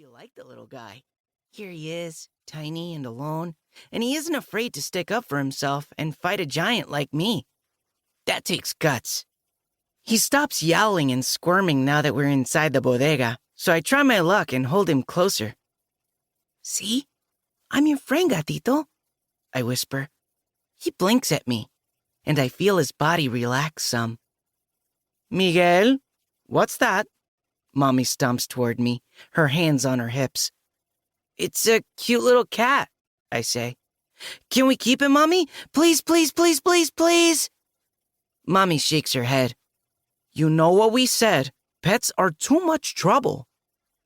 you like the little guy. Here he is, tiny and alone, and he isn't afraid to stick up for himself and fight a giant like me. That takes guts. He stops yowling and squirming now that we're inside the bodega, so I try my luck and hold him closer. See? I'm your friend, gatito, I whisper. He blinks at me, and I feel his body relax some. Miguel, what's that? Mommy stomps toward me, her hands on her hips. It's a cute little cat, I say. Can we keep him, Mommy? Please, please, please, please, please. Mommy shakes her head. You know what we said. Pets are too much trouble.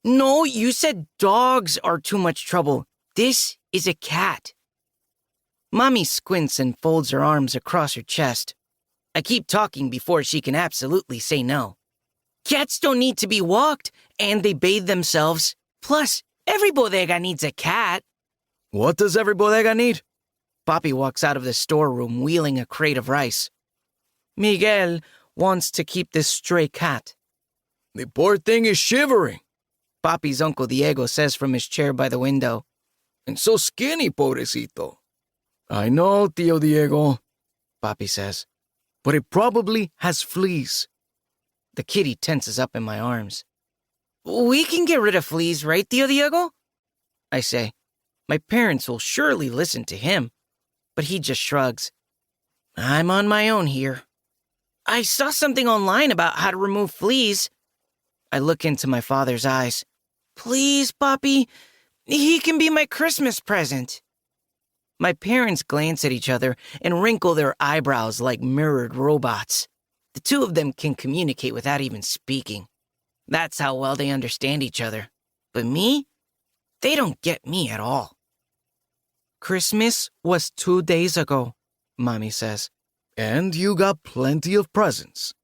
No, you said dogs are too much trouble. This is a cat. Mommy squints and folds her arms across her chest. I keep talking before she can absolutely say no. Cats don't need to be walked, and they bathe themselves. Plus, every bodega needs a cat. What does every bodega need? Papi walks out of the storeroom wheeling a crate of rice. Miguel wants to keep this stray cat. The poor thing is shivering, Papi's Uncle Diego says from his chair by the window. And so skinny, pobrecito. I know, Tío Diego, Papi says. But it probably has fleas. The kitty tenses up in my arms. We can get rid of fleas, right, Tío Diego? I say. My parents will surely listen to him. But he just shrugs. I'm on my own here. I saw something online about how to remove fleas. I look into my father's eyes. Please, Papi, he can be my Christmas present. My parents glance at each other and wrinkle their eyebrows like mirrored robots. The two of them can communicate without even speaking. That's how well they understand each other. But me? They don't get me at all. Christmas was 2 days ago, Mommy says. And you got plenty of presents,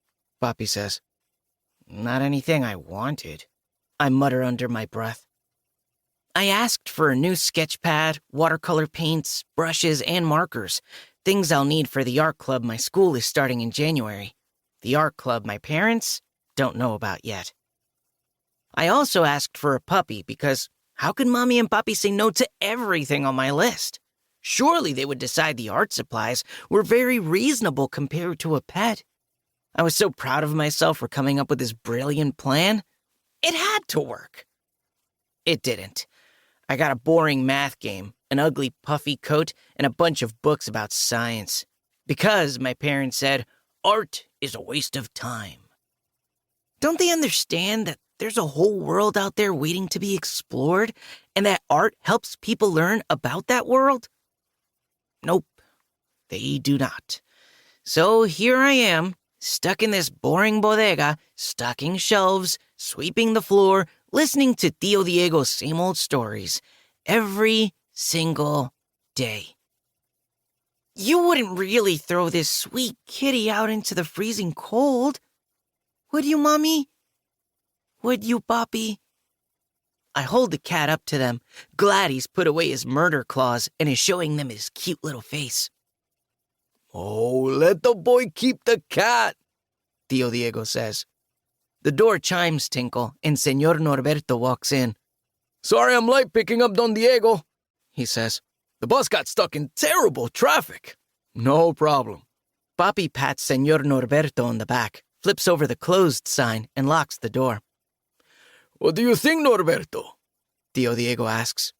Papi says. Not anything I wanted, I mutter under my breath. I asked for a new sketch pad, watercolor paints, brushes, and markers, things I'll need for the art club my school is starting in January. The art club my parents don't know about yet. I also asked for a puppy because how could Mommy and Papi say no to everything on my list? Surely they would decide the art supplies were very reasonable compared to a pet. I was so proud of myself for coming up with this brilliant plan. It had to work. It didn't. I got a boring math game, an ugly puffy coat, and a bunch of books about science. Because, my parents said, art is a waste of time. Don't they understand that there's a whole world out there waiting to be explored, and that art helps people learn about that world? Nope, they do not. So here I am, stuck in this boring bodega, stocking shelves, sweeping the floor, listening to Tío Diego's same old stories every single day. You wouldn't really throw this sweet kitty out into the freezing cold, would you, Mommy? Would you, Papi? I hold the cat up to them, glad he's put away his murder claws and is showing them his cute little face. Oh, let the boy keep the cat, Tío Diego says. The door chimes tinkle, and Señor Norberto walks in. Sorry I'm late picking up Don Diego, he says. The bus got stuck in terrible traffic. No problem. Papi pats Señor Norberto on the back, flips over the closed sign, and locks the door. What do you think, Norberto? Tío Diego asks.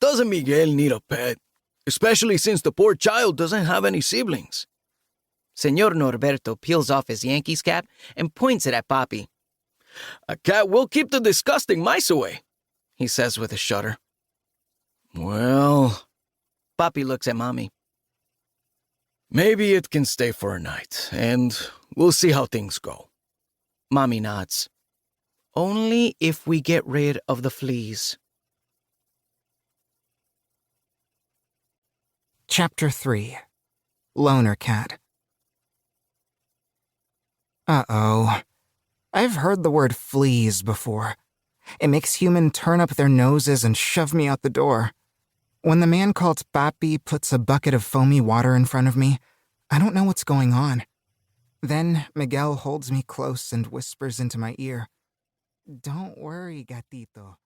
Doesn't Miguel need a pet? Especially since the poor child doesn't have any siblings. Señor Norberto peels off his Yankees cap and points it at Papi. A cat will keep the disgusting mice away, he says with a shudder. Well, Papi looks at Mommy. Maybe it can stay for a night, and we'll see how things go. Mommy nods. Only if we get rid of the fleas. Chapter 3. Loner Cat. Uh-oh. I've heard the word fleas before. It makes humans turn up their noses and shove me out the door. When the man called Papi puts a bucket of foamy water in front of me, I don't know what's going on. Then Miguel holds me close and whispers into my ear, "Don't worry, gatito.